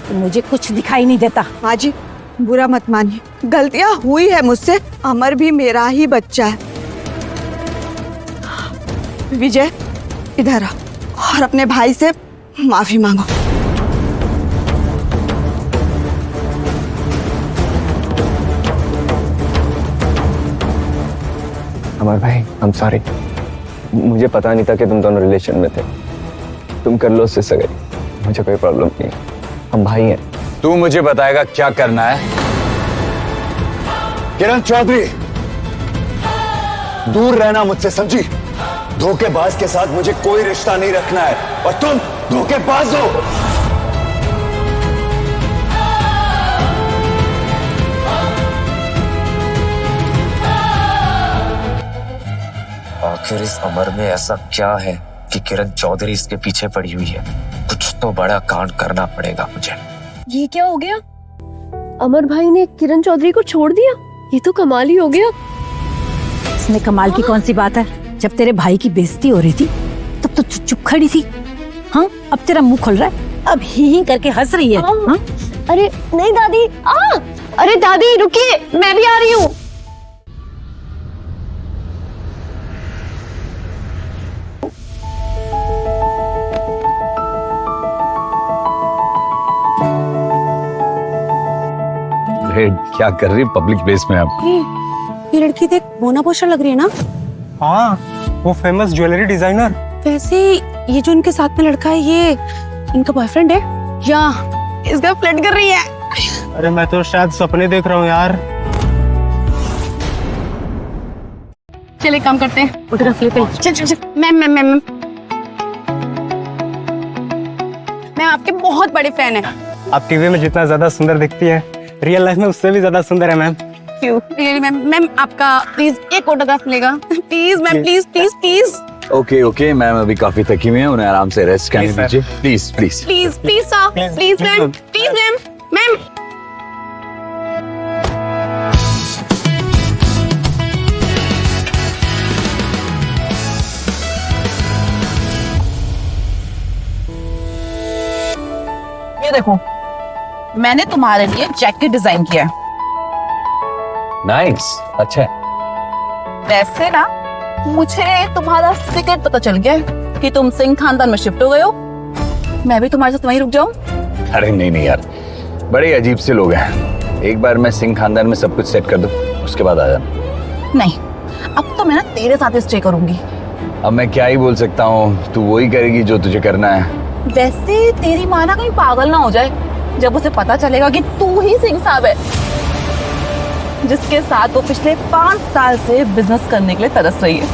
कि मुझे कुछ दिखाई नहीं देता। माँ जी, बुरा मत मानिए, गलतियां हुई है मुझसे। अमर भी मेरा ही बच्चा है। विजय, इधर आ और अपने भाई से माफी मांगो। अमर भाई, आई एम सॉरी। मुझे पता नहीं था कि तुम दोनों रिलेशन में थे। तुम कर लो उससे सगाई, मुझे कोई प्रॉब्लम नहीं है। हम भाई हैं। तू मुझे बताएगा क्या करना है? किरण चौधरी, दूर रहना मुझसे, समझी? धोखेबाज के साथ मुझे कोई रिश्ता नहीं रखना है, और तुम धोखेबाज हो। आखिर इस अमर में ऐसा क्या है कि किरण चौधरी इसके पीछे पड़ी हुई है? कुछ तो बड़ा कांड करना पड़ेगा मुझे। ये क्या हो गया? अमर भाई ने किरण चौधरी को छोड़ दिया? ये तो कमाल ही हो गया। इसमें कमाल की कौन सी बात है? जब तेरे भाई की बेइज्जती हो रही थी तब तो चुप खड़ी थी। हाँ, अब तेरा मुंह खुल रहा है, अब ही करके हंस रही है। हाँ? अरे नहीं दादी, अरे दादी रुकिए, मैं भी आ रही हूँ। क्या कर रही पब्लिक प्लेस में आप? ये लड़की देख, मोना पोस्टर लग रही है ना? हाँ, वो फेमस ज्वेलरी डिजाइनर। वैसे ये जो इनके साथ में लड़का है, ये इनका बॉयफ्रेंड है या इसका फ्लर्ट कर रही है? अरे मैं तो शायद सपने देख रहा हूँ यार। चलिए काम करते हैं, फोटोग्राफ लेते हैं। चल चल चल। मैम आपके बहुत बड़े फैन है। आप टीवी में जितना ज्यादा सुंदर दिखती है, रियल लाइफ में उससे भी ज्यादा सुंदर है मैम। क्यों? रियली मैम आपका प्लीज एक फोटोग्राफ मिलेगा? Please ma'am, please please please. Okay ma'am, अभी काफी थकी हुई हैं, उन्हें आराम से रेस्ट करने दीजिए। Please please please please sir, please ma'am, please ma'am. Ma'am ये देखो, मैंने तुम्हारे लिए जैकेट डिजाइन किया है। नाइस, अच्छा है। वैसे ना, मुझे तुम्हारा सीक्रेट पता चल गया है कि तुम सिंह खानदान में शिफ्ट हो गए हो। मैं भी तुम्हारे साथ वहीं रुक जाऊं? अरे नहीं यार, बड़े अजीब से लोग हैं। एक बार मैं सिंह खानदान में सब कुछ सेट कर दूं, उसके बाद आ जाना। नहीं, अब तो मैं ना तेरे साथ स्टे करूंगी। अब मैं क्या ही बोल सकता हूँ, तू वही करेगी जो तुझे करना है। वैसे तेरी माँ ना कहीं पागल ना हो जाए जब उसे पता चलेगा कि तू ही सिंह साहब है, जिसके साथ वो पिछले 5 साल से बिजनेस करने के लिए तरस रही है।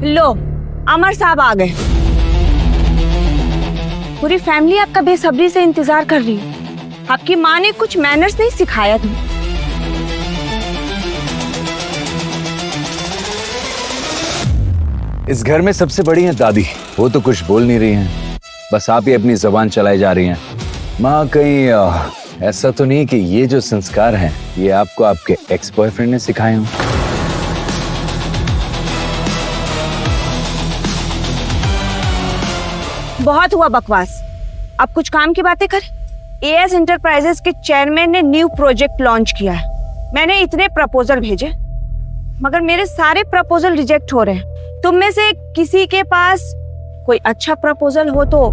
लो, अमर साहब आ गए। पूरी फैमिली आपका बेसब्री से इंतजार कर रही है। आपकी माँ ने कुछ मैनर्स नहीं सिखाया तुम्हें। इस घर में सबसे बड़ी है दादी, वो तो कुछ बोल नहीं रही हैं, बस आप ही अपनी जबान चलाई जा रही हैं। माँ, कहीं ऐसा तो नहीं कि ये जो संस्कार हैं ये आपको आपके एक्स बॉयफ्रेंड ने सिखाए हों? बहुत हुआ बकवास, अब कुछ काम की बातें करें। एएस इंटरप्राइजेस के चेयरमैन ने न्यू प्रोजेक्ट लॉन्च किया है। मैंने इतने प्रपोजल भेजे, मगर मेरे सारे प्रपोजल रिजेक्ट हो रहे हैं। तुम में से किसी के पास कोई अच्छा प्रपोजल हो तो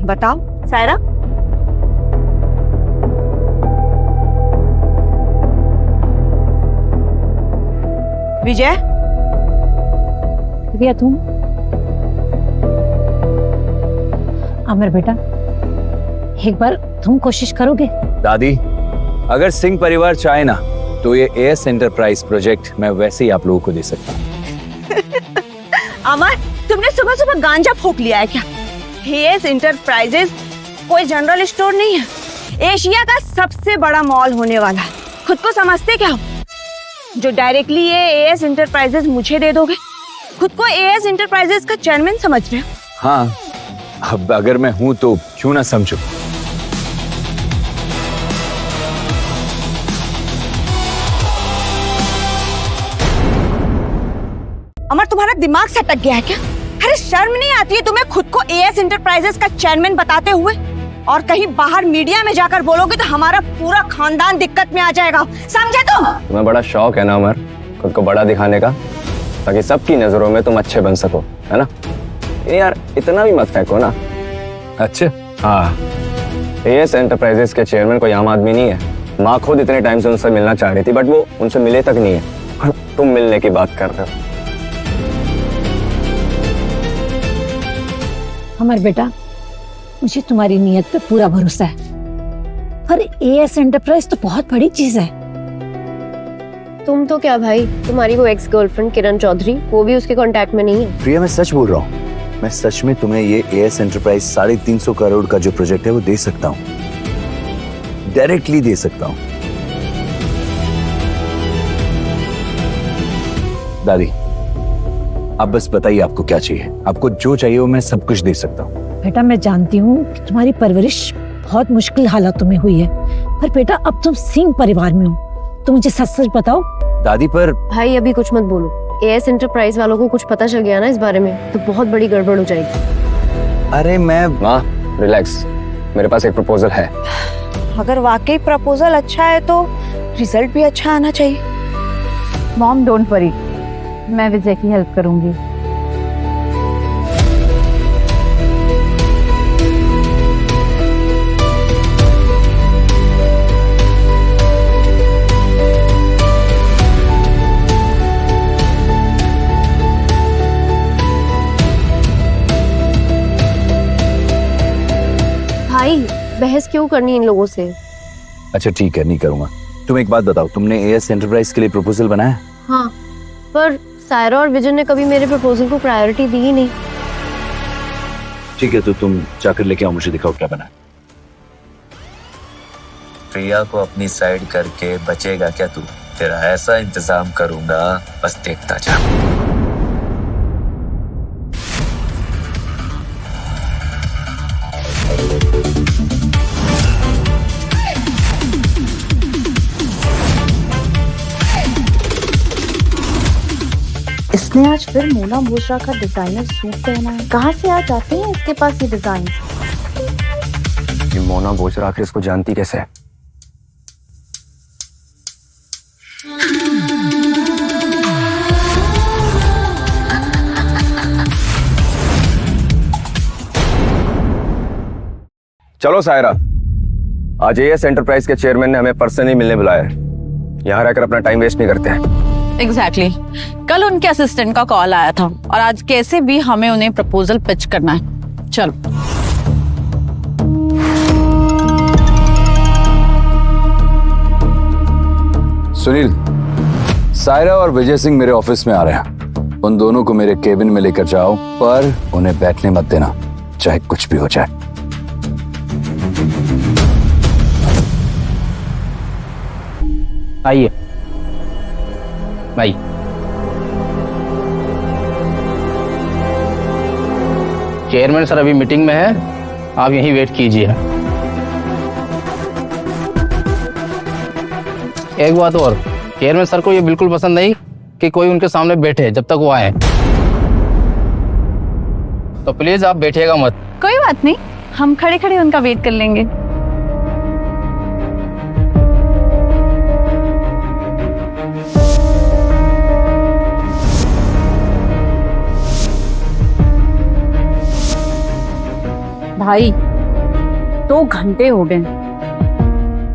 बताओ। सायरा, विजय, प्रिया, तुम? अमर बेटा, एक बार तुम कोशिश करोगे? दादी, अगर सिंह परिवार चाहे ना तो ये एएस एंटरप्राइज प्रोजेक्ट मैं वैसे ही आप लोगों को दे सकता हूँ। अमर, तुमने सुबह सुबह गांजा फूक लिया है क्या? एएस इंटरप्राइजेस कोई जनरल स्टोर नहीं है, एशिया का सबसे बड़ा मॉल होने वाला है। खुद को समझते क्या हो जो डायरेक्टली ये एएस इंटरप्राइजेस मुझे दे दोगे? खुद को एएस इंटरप्राइजेस का चेयरमैन समझ रहे हो? हाँ, अब अगर मैं हूं तो क्यों ना समझो। अमर तुम्हारा दिमाग सटक गया है क्या? अरे शर्म नहीं आती है तुम्हें खुद को एएस एंटरप्राइजेस का चेयरमैन बताते हुए? और कहीं बाहर मीडिया में जाकर बोलोगे तो हमारा पूरा खानदान दिक्कत में आ जाएगा, समझे तुम? तुम्हें बड़ा शौक है ना अमर, खुद को बड़ा दिखाने का, ताकि सबकी नजरों में तुम अच्छे बन सको, है ना? यार इतना भी मत फेंको ना। अच्छा हाँ, एएस एंटरप्राइजेस के चेयरमैन कोई आम आदमी नहीं है। माँ खुद इतने टाइम से उनसे मिलना चाह रही थी, बट वो उनसे मिले तक नहीं है, और तुम मिलने की बात कर रहे हो। अमर बेटा, मुझे तुम्हारी नीयत पे पूरा भरोसा है, पर एएस एंटरप्राइज तो बहुत बड़ी चीज है। तुम तो क्या भाई, तुम्हारी वो एक्स गर्लफ्रेंड किरण चौधरी, वो भी उसके कांटेक्ट में नहीं है। प्रिया मैं सच बोल रहा हूँ, मैं सच में तुम्हें ये एएस एंटरप्राइज 350 करोड़ का जो प्रोजेक्ट है वो दे सकता हूँ, डायरेक्टली दे सकता हूँ। दादी आप बस बताइए आपको क्या चाहिए, आपको जो चाहिए वो मैं सब कुछ दे सकता हूँ। बेटा मैं जानती हूँ कि तुम्हारी परवरिश बहुत मुश्किल हालातों में हुई है, पर बेटा अब तुम सिंह परिवार में हो, तो मुझे सच सच बताओ। दादी पर भाई अभी कुछ मत बोलो, एएस एंटरप्राइज वालों को कुछ पता चल गया ना इस बारे में तो बहुत बड़ी गड़बड़ हो जाएगी। अरे मैं माँ रिलैक्स, मेरे पास एक प्रपोजल है। अगर वाकई प्रपोजल अच्छा है तो रिजल्ट भी अच्छा आना चाहिए। मॉम डोंट वरी, मैं विजय की हेल्प करूंगी। भाई बहस क्यों करनी इन लोगों से? अच्छा ठीक है, नहीं करूंगा। तुम एक बात बताओ, तुमने एएस एंटरप्राइज के लिए प्रपोजल बनाया? हाँ, पर सायरा और विजय ने कभी मेरे प्रपोजल को प्रायोरिटी दी ही नहीं। ठीक है, तो तुम जाकर लेके आओ, मुझे दिखाओ क्या बना है। प्रिया को अपनी साइड करके बचेगा क्या तू? तेरा ऐसा इंतजाम करूंगा, बस देखता जा। इसने आज फिर मोना बोसरा का डिजाइनर सूट पहना है। कहाँ से आ जाते हैं इसके पास ये डिजाइन? ये मोना बोसरा आखिर इसको जानती कैसे है? चलो सायरा, आज एएस एंटरप्राइज के चेयरमैन ने हमें पर्सनली मिलने बुलाया है। यहाँ रहकर अपना टाइम वेस्ट नहीं करते हैं। एग्जैक्टली कल उनके असिस्टेंट का कॉल आया था और आज कैसे भी हमें उन्हें प्रपोजल पिच करना है। चलो सुनील, सायरा और विजय सिंह मेरे ऑफिस में आ रहे हैं, उन दोनों को मेरे केबिन में लेकर जाओ, पर उन्हें बैठने मत देना, चाहे कुछ भी हो जाए। आइए भाई। चेयरमैन सर अभी मीटिंग में है, आप यहीं वेट कीजिए। एक बात और, चेयरमैन सर को ये बिल्कुल पसंद नहीं कि कोई उनके सामने बैठे जब तक वो आए, तो प्लीज आप बैठिएगा मत। कोई बात नहीं, हम खड़े खड़े उनका वेट कर लेंगे। भाई 2 घंटे हो गए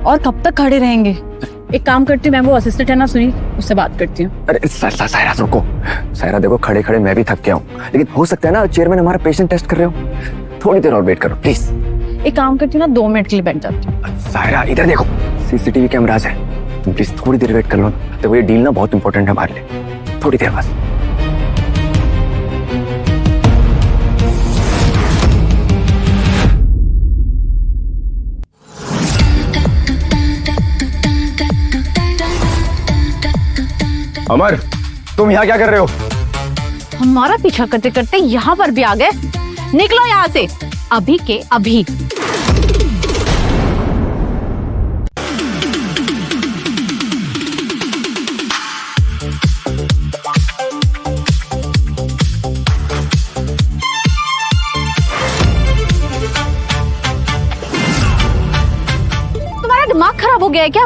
और कब तक खड़े रहेंगे? एक काम करती हूँ, मैं वो असिस्टेंट है ना सुनील, उससे बात करती हूँ। अरे सायरा रुको, सायरा देखो खड़े खड़े मैं भी थक गया हूँ, लेकिन हो सकता है ना चेयरमैन हमारा पेशेंट टेस्ट कर रहे हो, थोड़ी देर और वेट करो प्लीज। एक काम करती हूँ ना, 2 मिनट के लिए बैठ जाती हूँ। सायरा इधर देखो, सीसीटीवी कैमरास है, तुम प्लीज थोड़ी देर वेट कर लो। तो ये डील ना बहुत इंपॉर्टेंट है हमारे लिए, थोड़ी देर बस। अमर, तुम यहाँ क्या कर रहे हो? हमारा पीछा करते करते यहाँ पर भी आ गए। निकलो यहाँ से अभी के अभी। खराब हो गया है क्या?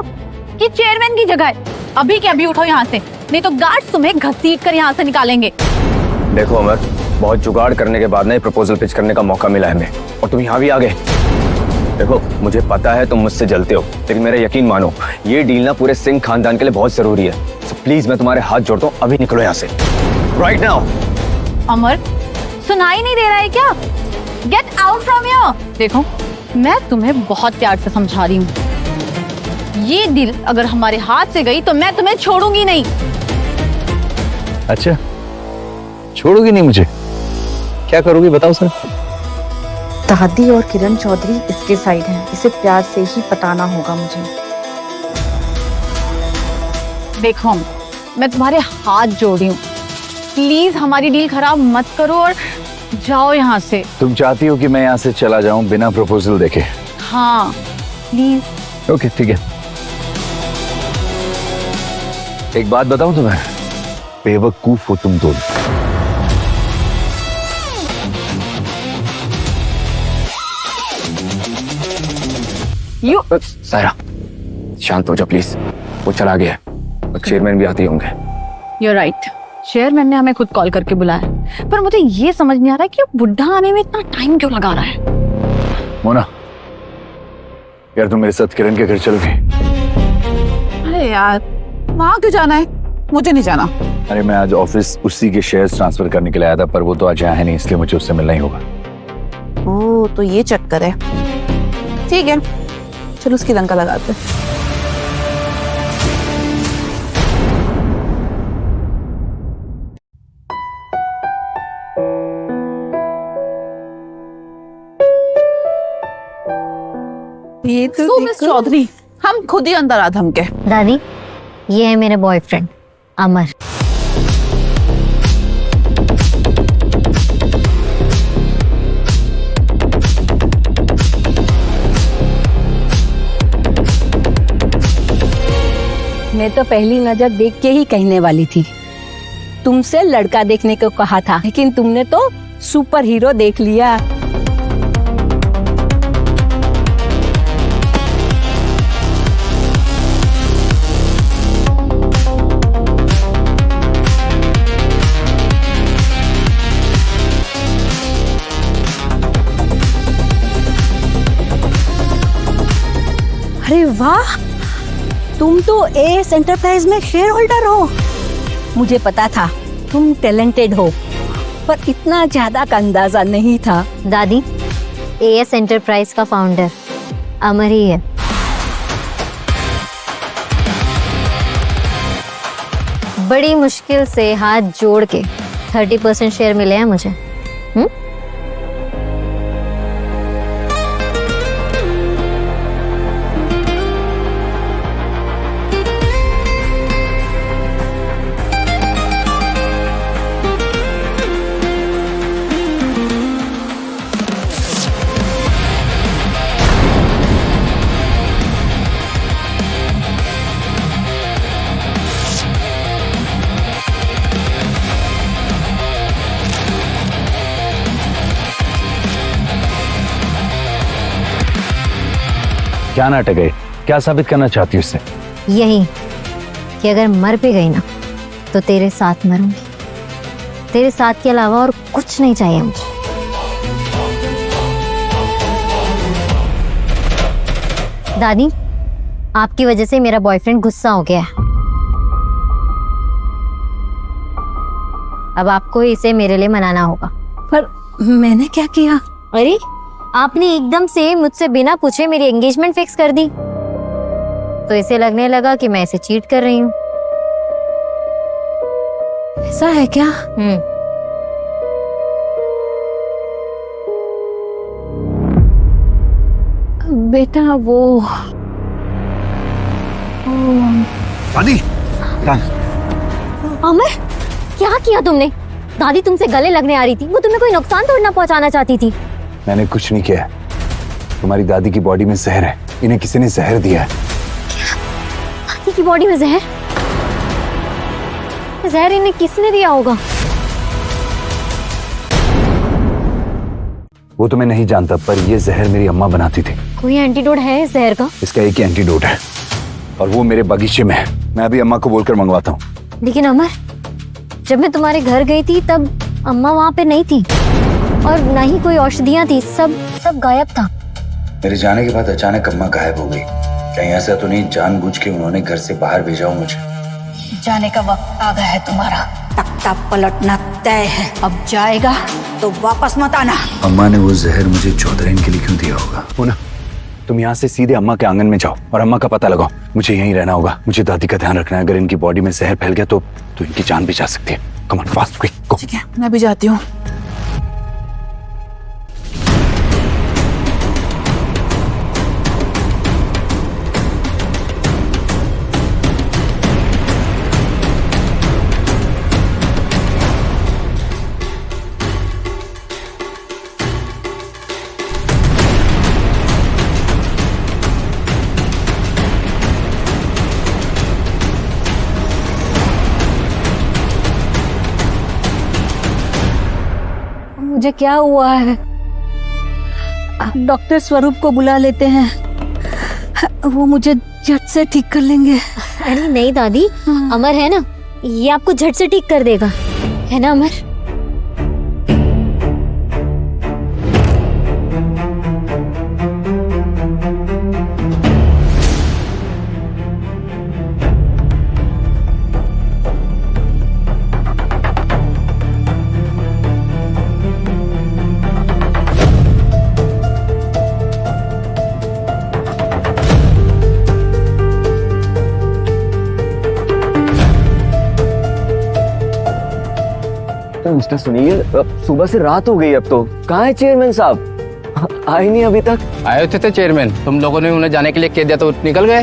ये चेयरमैन की जगह है। अभी के अभी उठो यहाँ से, नहीं तो गार्ड्स तुम्हें घसीट कर यहाँ से निकालेंगे। देखो अमर, बहुत जुगाड़ करने के बाद ना प्रपोजल पिच करने का मौका मिला है हमें, और तुम यहाँ भी आ गए। देखो मुझे पता है तुम मुझसे जलते हो, लेकिन मेरा यकीन मानो, ये डील ना पूरे सिंह खानदान के लिए बहुत जरूरी है। सो प्लीज मैं तुम्हारे हाथ जोड़ता हूँ, अभी निकलो यहाँ से राइट नाउ। अमर, सुनाई नहीं दे रहा है क्या? Get out from here. देखो मैं तुम्हें बहुत प्यार से समझा रही हूँ, ये डील अगर हमारे हाथ से गई तो मैं तुम्हें छोड़ूंगी नहीं। अच्छा, छोड़ोगी नहीं मुझे? क्या करोगी बताओ सर? दादी और किरण चौधरी इसके साइड हैं, इसे प्यार से ही पटाना होगा मुझे। देखो मैं तुम्हारे हाथ जोड़ रही हूँ, प्लीज हमारी डील खराब मत करो और जाओ यहाँ से। तुम चाहती हो कि मैं यहाँ से चला जाऊं बिना प्रपोजल देखे? हाँ प्लीज। ओके ठीक है। एक बात बताऊं तुम्हें, बेवकूफ हो तुम दोनों। सायरा शांत हो जाओ प्लीज, वो चला गया और चेयरमैन भी आते होंगे। You're right. चेयरमैन ने हमें खुद कॉल करके बुलाया है, पर मुझे ये समझ नहीं आ रहा है कि वो बुढ़ा आने में इतना टाइम क्यों लगा रहा है। मोना यार, तुम मेरे साथ किरण के घर चलोगी? अरे यार, वहाँ क्यों जाना है? मुझे नहीं जाना। अरे मैं आज ऑफिस उसी के शेयर्स ट्रांसफर करने के लिए आया था, पर वो तो आज यहाँ है नहीं, इसलिए मुझे उससे मिलना ही होगा। ओह, तो ये चक्कर है। ठीक है, चलो उसकी लंका लगाते हैं। ये तो मिस चौधरी, हम खुद ही अंदर आ धमके। दादी, ये है मेरा बॉयफ्रेंड अमर। मैं तो पहली नजर देख के ही कहने वाली थी, तुमसे लड़का देखने को कहा था, लेकिन तुमने तो सुपर हीरो देख लिया। अरे वाह, तुम तो एएस एंटरप्राइज में शेयर होल्डर हो। मुझे पता था तुम टैलेंटेड हो, पर इतना ज्यादा का अंदाजा नहीं था। दादी, एएस एंटरप्राइज का फाउंडर अमर ही है। बड़ी मुश्किल से हाथ जोड़ के 30% शेयर मिले हैं मुझे। क्या नाटक है? क्या साबित करना चाहती हो इससे? यही कि अगर मर भी गई ना तो तेरे साथ मरूंगी। तेरे साथ के अलावा और कुछ नहीं चाहिए मुझे। दादी, आपकी वजह से मेरा बॉयफ्रेंड गुस्सा हो गया है। अब आपको इसे मेरे लिए मनाना होगा। पर मैंने क्या किया? अरे आपने एकदम से मुझसे बिना पूछे मेरी एंगेजमेंट फिक्स कर दी, तो इसे लगने लगा कि मैं इसे चीट कर रही हूँ। ऐसा है क्या? बेटा वो दादी, अमर, क्या किया तुमने? दादी तुमसे गले लगने आ रही थी, वो तुम्हें कोई नुकसान थोड़ी ना पहुंचाना चाहती थी। मैंने कुछ नहीं किया। तुम्हारी दादी की बॉडी में जहर है, इन्हें किसी ने जहर दिया है। दादी की बॉडी में जहर? जहर इन्हें किसने दिया होगा? वो तो मैं नहीं जानता, पर ये जहर मेरी अम्मा बनाती थी। कोई एंटीडोट है इस जहर का? इसका एक ही एंटीडोट है। और वो मेरे बगीचे में है। मैं अभी अम्मा को बोलकर मंगवाता हूँ। लेकिन अमर, जब मैं तुम्हारे घर गई थी तब अम्मा वहाँ पे नहीं थी और ना ही कोई औषधियाँ थी, सब गायब था। मेरे जाने के बाद अचानक अम्मा गायब हो गई। कहीं ऐसा तो नहीं जानबूझ के उन्होंने घर से बाहर भेजा हो मुझे? जाने का वक्त आ गया है तुम्हारा। तख्ता पलटना तय है। अब जाएगा तो वापस मत आना। अम्मा ने वो जहर मुझे चौधरी के लिए क्यों दिया होगा? मोना, तुम यहाँ से सीधे अम्मा के आंगन में जाओ और अम्मा का पता लगाओ। मुझे यहीं रहना होगा। मुझे दादी का ध्यान रखना है। अगर इनकी बॉडी में जहर फैल गया तो इनकी जान भी जा सकती है। कम ऑन, फास्ट, क्विक, गो। ठीक है, मैं भी जाती हूँ। मुझे क्या हुआ है? डॉक्टर स्वरूप को बुला लेते हैं, वो मुझे झट से ठीक कर लेंगे। अरे नहीं दादी, अमर है ना, ये आपको झट से ठीक कर देगा, है ना अमर? मिस्टर सुनील, सुबह से रात हो गई, अब तो कहाँ है चेयरमैन साहब? आए नहीं अभी तक। आए थे चेयरमैन, तुम लोगों ने उन्हें जाने के लिए कह दिया तो निकल गए।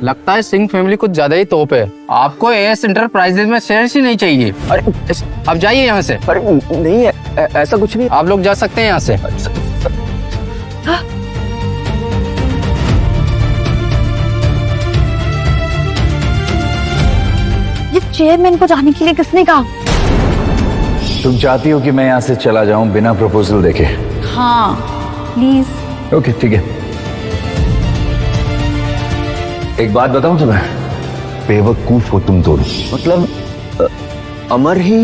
लगता है सिंह फैमिली कुछ ज्यादा ही तोप है। आपको एस एंटरप्राइजेज में शेयर्स ही नहीं चाहिए। अरे अब जाइए यहाँ से। अरे नहीं है, ऐसा कुछ नहीं। आप लोग जा सकते हैं यहाँ से। ये चेयरमैन को जाने के लिए किसने कहा? तुम चाहती हो कि मैं यहाँ से चला जाऊं बिना प्रपोजल देखे? हाँ प्लीज। ओके ठीक है। एक बात बताऊं तुम्हें, बेवकूफ हो तुम दोनों। मतलब अमर ही